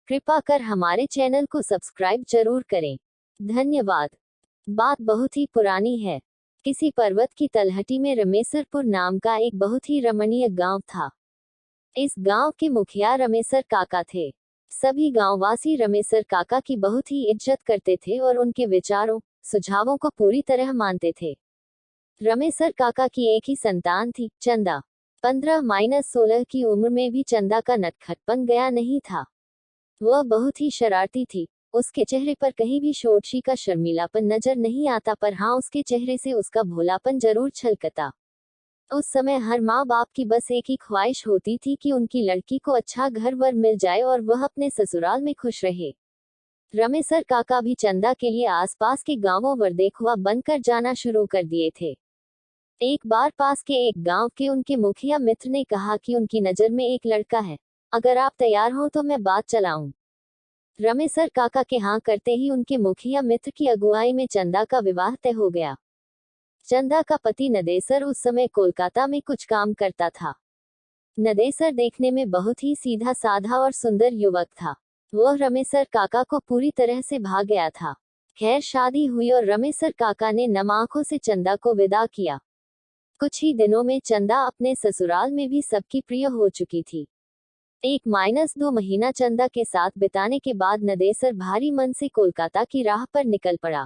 कृपा कर हमारे चैनल को सब्सक्राइब जरूर करें। धन्यवाद। बात बहुत ही पुरानी है। किसी पर्वत की तलहटी में रमेसरपुर नाम का एक बहुत ही रमणीय गांव था। इस गांव के मुखिया रमेसर काका थे। सभी गांववासी रमेसर काका की बहुत ही इज्जत करते थे और उनके विचारों, सुझावों को पूरी तरह मानते थे। रमेसर काका की एक ही संतान थी, चंदा। 15-16 की उम्र में भी चंदा का नटखटपन गया नहीं था। वह बहुत ही शरारती थी। उसके चेहरे पर कहीं भी शोरशी का शर्मीलापन नजर नहीं आता, पर हाँ, उसके चेहरे से उसका भोलापन जरूर छलकता। उस समय हर माँ बाप की बस एक ही ख्वाहिश होती थी कि उनकी लड़की को अच्छा घर वर मिल जाए और वह अपने ससुराल में खुश रहे। रमेसर काका भी चंदा के लिए आसपास के गांवों वरदेखुआ बनकर जाना शुरू कर दिए थे। एक बार पास के एक गांव के उनके मुखिया मित्र ने कहा कि उनकी नजर में एक लड़का है, अगर आप तैयार हो तो मैं बात चलाऊं। रमेसर काका के हाँ करते ही उनके मुखिया मित्र की अगुवाई में चंदा का विवाह तय हो गया। चंदा का पति नदेसर उस समय कोलकाता में कुछ काम करता था। नदेसर देखने में बहुत ही सीधा साधा और सुंदर युवक था। वह रमेसर काका को पूरी तरह से भा गया था। खैर, शादी हुई और रमेसर काका ने नम आंखों से चंदा को विदा किया। कुछ ही दिनों में चंदा अपने ससुराल में भी सबकी प्रिय हो चुकी थी। 1-2 महीना चंदा के साथ बिताने के बाद नदेसर भारी मन से कोलकाता की राह पर निकल पड़ा।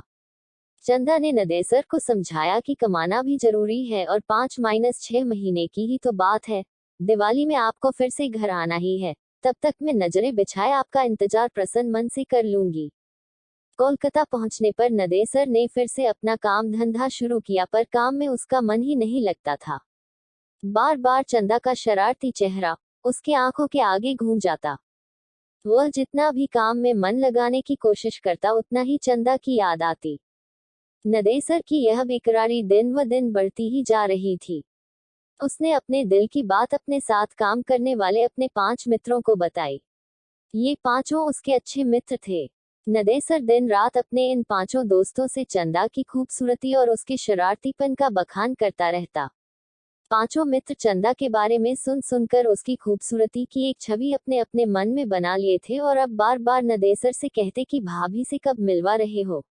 चंदा ने नदेसर को समझाया कि कमाना भी जरूरी है और 5-6 महीने की ही तो बात है। दिवाली में आपको फिर से घर आना ही है, तब तक मैं नजरें बिछाए आपका इंतजार प्रसन्न मन से कर लूंगी। कोलकाता पहुंचने पर नदेसर ने फिर से अपना काम धंधा शुरू किया, पर काम में उसका मन ही नहीं लगता था। बार बार चंदा का शरारती चेहरा उसके आंखों के आगे घूम जाता। वह जितना भी काम में मन लगाने की कोशिश करता, उतना ही चंदा की याद आती। नदेसर की यह बेकरारी दिन व दिन बढ़ती ही जा रही थी। उसने अपने दिल की बात अपने साथ काम करने वाले अपने 5 मित्रों को बताई। ये पांचों उसके अच्छे मित्र थे। नदेसर दिन रात अपने इन 5 दोस्तों से चंदा की खूबसूरती और उसके शरारतीपन का बखान करता रहता। 5 मित्र चंदा के बारे में सुन सुनकर उसकी खूबसूरती की एक छवि अपने अपने मन में बना लिए थे और अब बार बार नदेसर से कहते कि भाभी से कब मिलवा रहे हो।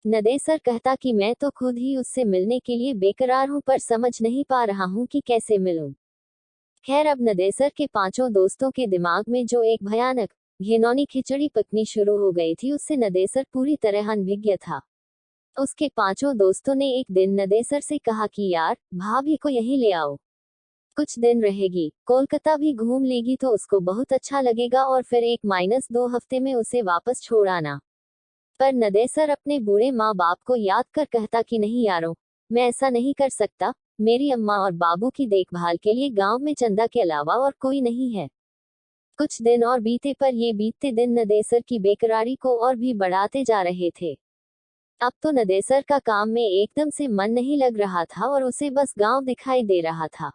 नदेसर कहता कि मैं तो खुद ही उससे मिलने के लिए बेकरार हूं, पर समझ नहीं पा रहा हूं कि कैसे मिलूं। खैर, अब नदेसर के 5 दोस्तों के दिमाग में जो एक भयानक घिनौनी खिचड़ी पकनी शुरू हो गई थी, उससे नदेसर पूरी तरह अनभिज्ञ था। उसके 5 दोस्तों ने एक दिन नदेसर से कहा कि यार, भाभी को यहीं ले आओ, कुछ दिन रहेगी, कोलकाता भी घूम लेगी तो उसको बहुत अच्छा लगेगा और फिर 1-2 हफ्ते में उसे वापस छोड़ आना। पर नदेसर अपने बूढ़े माँ बाप को याद कर कहता कि नहीं यारों, मैं ऐसा नहीं कर सकता। मेरी अम्मा और बाबू की देखभाल के लिए गांव में चंदा के अलावा और कोई नहीं है। कुछ दिन और बीते, पर ये बीतते दिन नदेसर की बेकरारी को और भी बढ़ाते जा रहे थे। अब तो नदेसर का काम में एकदम से मन नहीं लग रहा था और उसे बस गांव दिखाई दे रहा था।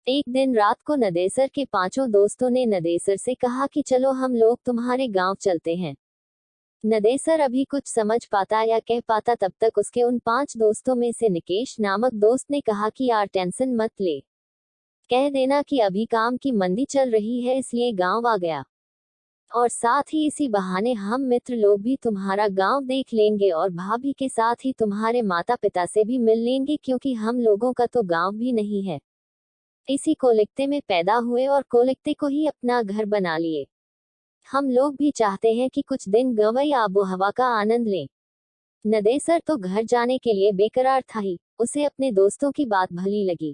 एक दिन रात को नदेसर के 5 दोस्तों ने नदेसर से कहा कि चलो हम लोग तुम्हारे गांव चलते हैं। नदेसर अभी कुछ समझ पाता या कह पाता तब तक उसके उन 5 दोस्तों में से निकेश नामक दोस्त ने कहा कि यार टेंशन मत ले, कह देना कि अभी काम की मंदी चल रही है इसलिए गांव आ गया, और साथ ही इसी बहाने हम मित्र लोग भी तुम्हारा गांव देख लेंगे और भाभी के साथ ही तुम्हारे माता पिता से भी मिल लेंगे, क्योंकि हम लोगों का तो गांव भी नहीं है। इसी कोलकाता में पैदा हुए और कोलकाता को ही अपना घर बना लिए। हम लोग भी चाहते हैं कि कुछ दिन गवई आबो हवा का आनंद लें। नदेसर तो घर जाने के लिए बेकरार था ही, उसे अपने दोस्तों की बात भली लगी।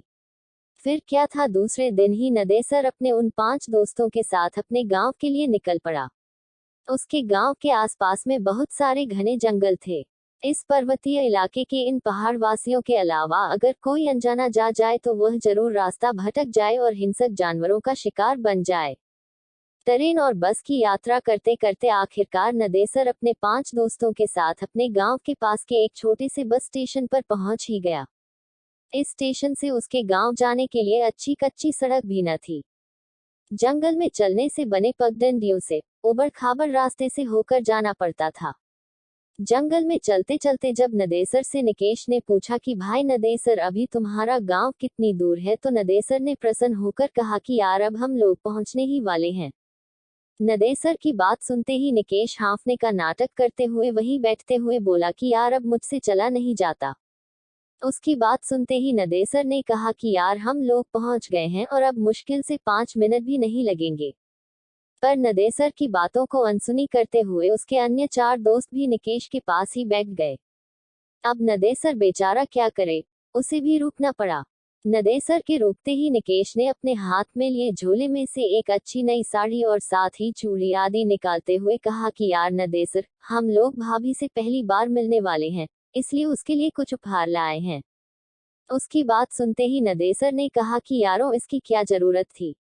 फिर क्या था, दूसरे दिन ही नदेसर अपने उन 5 दोस्तों के साथ अपने गांव के लिए निकल पड़ा। उसके गांव के आसपास में बहुत सारे घने जंगल थे। इस पर्वतीय इलाके के इन पहाड़वासियों के अलावा अगर कोई अनजाना जा जाए तो वह जरूर रास्ता भटक जाए और हिंसक जानवरों का शिकार बन जाए। ट्रेन और बस की यात्रा करते करते आखिरकार नदेसर अपने 5 दोस्तों के साथ अपने गांव के पास के एक छोटे से बस स्टेशन पर पहुंच ही गया। इस स्टेशन से उसके गांव जाने के लिए अच्छी कच्ची सड़क भी न थी। जंगल में चलने से बने पगडंडियों से उबड़ खाबड़ रास्ते से होकर जाना पड़ता था। जंगल में चलते चलते जब नदेसर से निकेश ने पूछा कि भाई नदेसर, अभी तुम्हारा गांव कितनी दूर है, तो नदेसर ने प्रसन्न होकर कहा कि यार अब हम लोग पहुंचने ही वाले हैं। नदेसर की बात सुनते ही निकेश हाँफने का नाटक करते हुए वहीं बैठते हुए बोला कि यार अब मुझसे चला नहीं जाता। उसकी बात सुनते ही नदेसर ने कहा कि यार हम लोग पहुंच गए हैं और अब मुश्किल से 5 मिनट भी नहीं लगेंगे। पर नदेसर की बातों को अनसुनी करते हुए उसके अन्य 4 दोस्त भी निकेश के पास ही बैठ गए। अब नदेसर बेचारा क्या करे, उसे भी रुकना पड़ा। नदेसर के रुकते ही निकेश ने अपने हाथ में लिए झोले में से एक अच्छी नई साड़ी और साथ ही चूड़ी आदि निकालते हुए कहा कि यार नदेसर, हम लोग भाभी से पहली बार मिलने वाले हैं, इसलिए उसके लिए कुछ उपहार लाए हैं। उसकी बात सुनते ही नदेसर ने कहा कि यारों इसकी क्या जरूरत थी।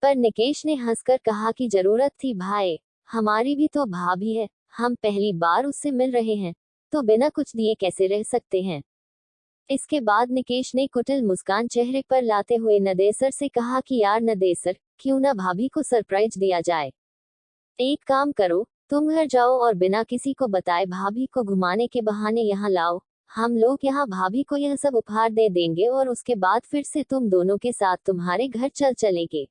पर निकेश ने हंसकर कहा कि जरूरत थी भाई, हमारी भी तो भाभी है, हम पहली बार उससे मिल रहे हैं, तो बिना कुछ दिए कैसे रह सकते हैं। इसके बाद निकेश ने कुटिल मुस्कान चेहरे पर लाते हुए नदेसर से कहा कि यार नदेसर, क्यों ना भाभी को सरप्राइज दिया जाए। एक काम करो, तुम घर जाओ और बिना किसी को बताए भाभी को घुमाने के बहाने यहाँ लाओ, हम लोग यहाँ भाभी को यह सब उपहार दे देंगे और उसके बाद फिर से तुम दोनों के साथ तुम्हारे घर चल चलेंगे।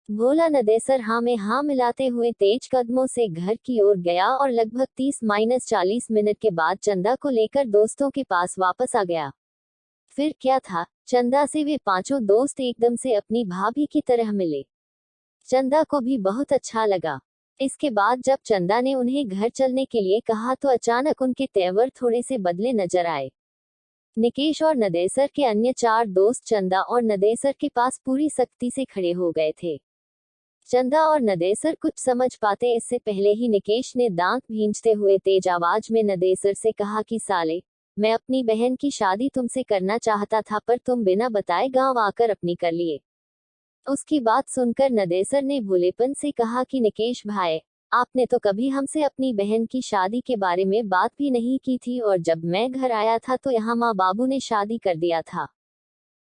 भोला नदेसर हाँ में हाँ मिलाते हुए तेज कदमों से घर की ओर गया और लगभग 30-40 मिनट के बाद चंदा को लेकर दोस्तों के पास वापस आ गया। फिर क्या था, चंदा से वे 5 दोस्त एकदम से अपनी भाभी की तरह मिले। चंदा को भी बहुत अच्छा लगा। इसके बाद जब चंदा ने उन्हें घर चलने के लिए कहा तो अचानक उनके तेवर थोड़े से बदले नजर आए। निकेश और नदेसर के अन्य 4 दोस्त चंदा और नदेसर के पास पूरी सख्ती से खड़े हो गए थे। चंदा और नदेसर कुछ समझ पाते इससे पहले ही निकेश ने दांत भींचते हुए तेज आवाज में नदेसर से कहा कि साले, मैं अपनी बहन की शादी तुमसे करना चाहता था पर तुम बिना बताए गांव आकर अपनी कर लिए। उसकी बात सुनकर नदेसर ने भोलेपन से कहा कि निकेश भाई, आपने तो कभी हमसे अपनी बहन की शादी के बारे में बात भी नहीं की थी और जब मैं घर आया था तो यहाँ माँ बाबू ने शादी कर दिया था।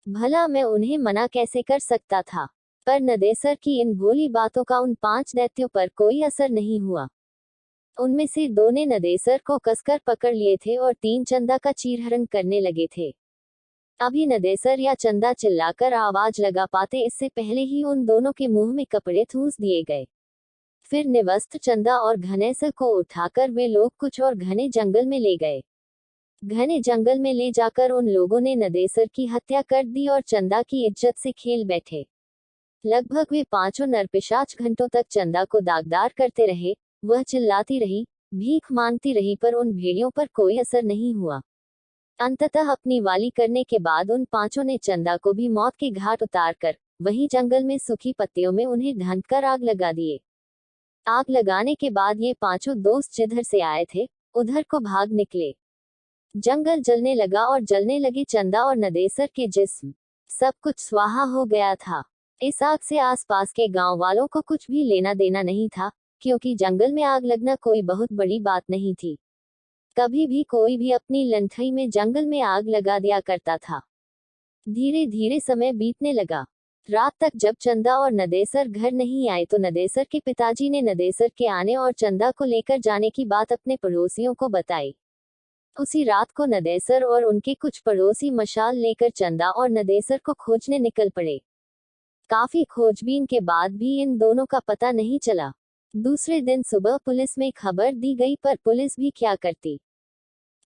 भला मैं उन्हें मना कैसे कर सकता था। पर नदेसर की इन भोली बातों का उन 5 दैत्यों पर कोई असर नहीं हुआ। उनमें से 2 ने नदेसर को कसकर पकड़ लिए थे और 3 चंदा का चीरहरण करने लगे थे। अभी नदेसर या चंदा चिल्लाकर आवाज लगा पाते इससे पहले ही उन दोनों के मुंह में कपड़े ठूंस दिए गए। फिर निवस्त चंदा और घनेसर को उठाकर वे लोग कुछ और घने जंगल में ले गए। घने जंगल में ले जाकर उन लोगों ने नदेसर की हत्या कर दी और चंदा की इज्जत से खेल बैठे। लगभग वे 5 नरपिशाच घंटों तक चंदा को दागदार करते रहे। वह चिल्लाती रही, भीख मांगती रही पर उन भेड़ियों पर कोई असर नहीं हुआ। अंततः अपनी वाली करने के बाद उन 5 ने चंदा को भी मौत के घाट उतारकर वहीं जंगल में सूखी पत्तियों में उन्हें ढंककर आग लगा दिए। आग लगाने के बाद ये 5 दोस्त जिधर से आए थे उधर को भाग निकले। जंगल जलने लगा और जलने लगे चंदा और नदेसर के जिस्म। सब कुछ स्वाहा हो गया था। इस आग से आसपास के गांव वालों को कुछ भी लेना देना नहीं था, क्योंकि जंगल में आग लगना कोई बहुत बड़ी बात नहीं थी। कभी भी कोई भी अपनी लंठई में जंगल में आग लगा दिया करता था। धीरे धीरे समय बीतने लगा। रात तक जब चंदा और नदेसर घर नहीं आए तो नदेसर के पिताजी ने नदेसर के आने और चंदा को लेकर जाने की बात अपने पड़ोसियों को बताई। उसी रात को नदेसर और उनके कुछ पड़ोसी मशाल लेकर चंदा और नदेसर को खोजने निकल पड़े। काफी खोजबीन के बाद भी इन दोनों का पता नहीं चला। दूसरे दिन सुबह पुलिस में खबर दी गई पर पुलिस भी क्या करती।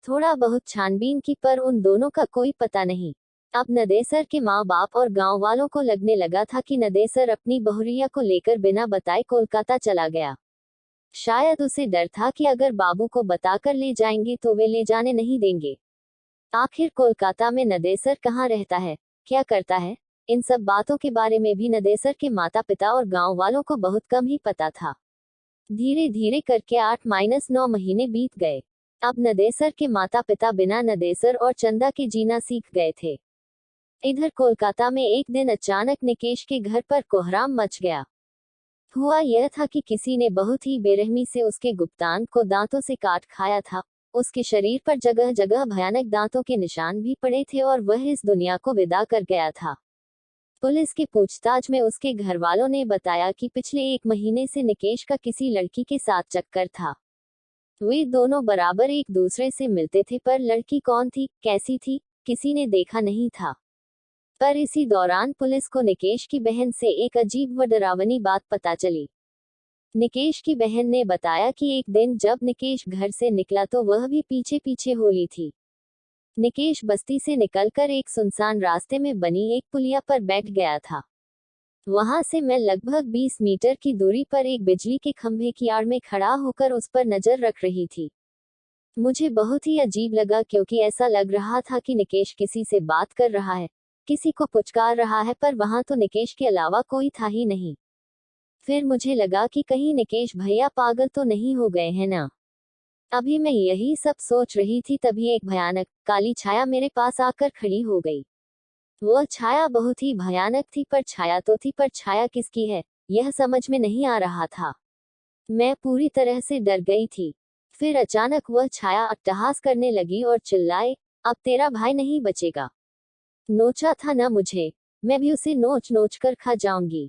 थोड़ा बहुत छानबीन की पर उन दोनों का कोई पता नहीं। अब नदेसर के माँ बाप और गांव वालों को लगने लगा था कि नदेसर अपनी बहुरिया को लेकर बिना बताए कोलकाता चला गया। शायद उसे डर था कि अगर बाबू को बताकर ले जाएंगे तो वे ले जाने नहीं देंगे। आखिर कोलकाता में नदेसर कहाँ रहता है, क्या करता है, इन सब बातों के बारे में भी नदेसर के माता पिता और गांव वालों को बहुत कम ही पता था। धीरे धीरे करके 8-9 महीने बीत गए। अब नदेसर के माता पिता बिना नदेसर और चंदा के जीना सीख गए थे। इधर कोलकाता में एक दिन अचानक निकेश के घर पर कोहराम मच गया। हुआ यह था कि किसी ने बहुत ही बेरहमी से उसके गुप्तांग को दांतों से काट खाया था। उसके शरीर पर जगह जगह भयानक दांतों के निशान भी पड़े थे और वह इस दुनिया को विदा कर गया था। पुलिस की पूछताछ में उसके घर वालों ने बताया कि पिछले 1 महीने से निकेश का किसी लड़की के साथ चक्कर था। वे दोनों बराबर एक दूसरे से मिलते थे पर लड़की कौन थी, कैसी थी, किसी ने देखा नहीं था। पर इसी दौरान पुलिस को निकेश की बहन से एक अजीब व डरावनी बात पता चली। निकेश की बहन ने बताया कि एक दिन जब निकेश घर से निकला तो वह भी पीछे पीछे होली थी। निकेश बस्ती से निकलकर एक सुनसान रास्ते में बनी एक पुलिया पर बैठ गया था। वहां से मैं लगभग 20 मीटर की दूरी पर एक बिजली के खंभे की आड़ में खड़ा होकर उस पर नजर रख रही थी। मुझे बहुत ही अजीब लगा क्योंकि ऐसा लग रहा था कि निकेश किसी से बात कर रहा है, किसी को पुचकार रहा है, पर वहां तो निकेश के अलावा कोई था ही नहीं। फिर मुझे लगा कि कहीं निकेश भैया पागल तो नहीं हो गए हैं ना। अभी मैं यही सब सोच रही थी तभी एक भयानक काली छाया मेरे पास आकर खड़ी हो गई। वह छाया बहुत ही भयानक थी, पर छाया तो थी, पर छाया किसकी है यह समझ में नहीं आ रहा था। मैं पूरी तरह से डर गई थी। फिर अचानक वह छाया अट्टहास करने लगी और चिल्लाए, अब तेरा भाई नहीं बचेगा। नोचा था ना मुझे, मैं भी उसे नोच नोच कर खा जाऊंगी।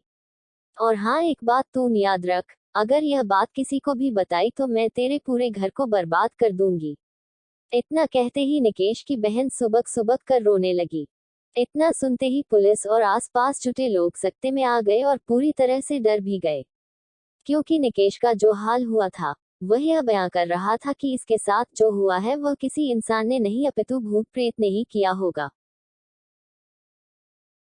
और हाँ, एक बात तू याद रख, अगर यह बात किसी को भी बताई तो मैं तेरे पूरे घर को बर्बाद कर दूंगी। इतना कहते ही निकेश की बहन सुबक सुबक कर रोने लगी। इतना सुनते ही पुलिस और आसपास जुटे लोग सकते में आ गए और पूरी तरह से डर भी गए, क्योंकि निकेश का जो हाल हुआ था वह यह बयां कर रहा था कि इसके साथ जो हुआ है वह किसी इंसान ने नहीं अपितु भूत प्रेत ने ही किया होगा।